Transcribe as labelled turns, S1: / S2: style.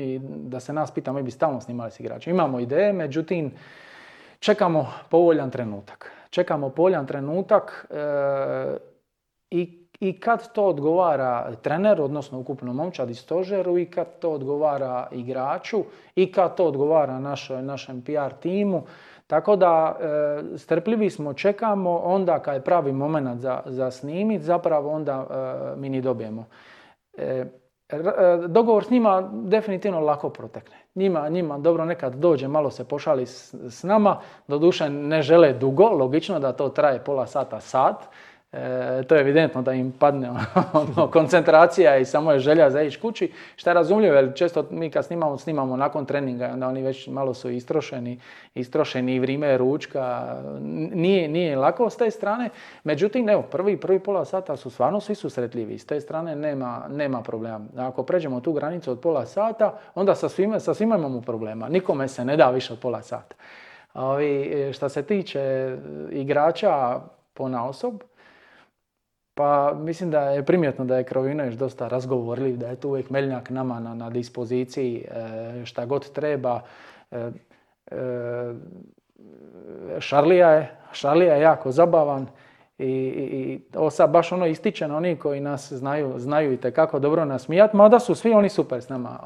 S1: I da se nas pita, mi bi stalno snimali s igračima. Imamo ideje, međutim, čekamo povoljan trenutak. Čekamo povoljan trenutak i kad to odgovara treneru, odnosno ukupnom momčadi stožeru, i kad to odgovara igraču, i kad to odgovara našem PR timu. Tako da strpljivi smo, čekamo, onda kad je pravi moment za snimit, zapravo onda mi ni dobijemo. Dogovor s njima definitivno lako protekne. Njima dobro nekad dođe, malo se pošali s nama, doduše ne žele dugo, logično da to traje pola sata, sat. To je evidentno da im padne koncentracija i samo je želja za ići kući, što je razumljivo, jer često mi kad snimamo nakon treninga, onda oni već malo su istrošeni i vrijeme je ručka, nije lako s te strane. Međutim, evo, prvi pola sata su stvarno svi susretljivi, s te strane nema problema. Ako pređemo tu granicu od pola sata, onda sa svima imamo problema, nikome se ne da više od pola sata. Što se tiče igrača ponaosob, pa mislim da je primjetno da je Krovinović dosta razgovorljiv, da je tu uvijek Meljnjak nama na dispoziciji, šta god treba. Šarlija je jako zabavan i ovo sad baš ističe na oni koji nas znaju itekako dobro nasmijati, mada su svi oni super s nama.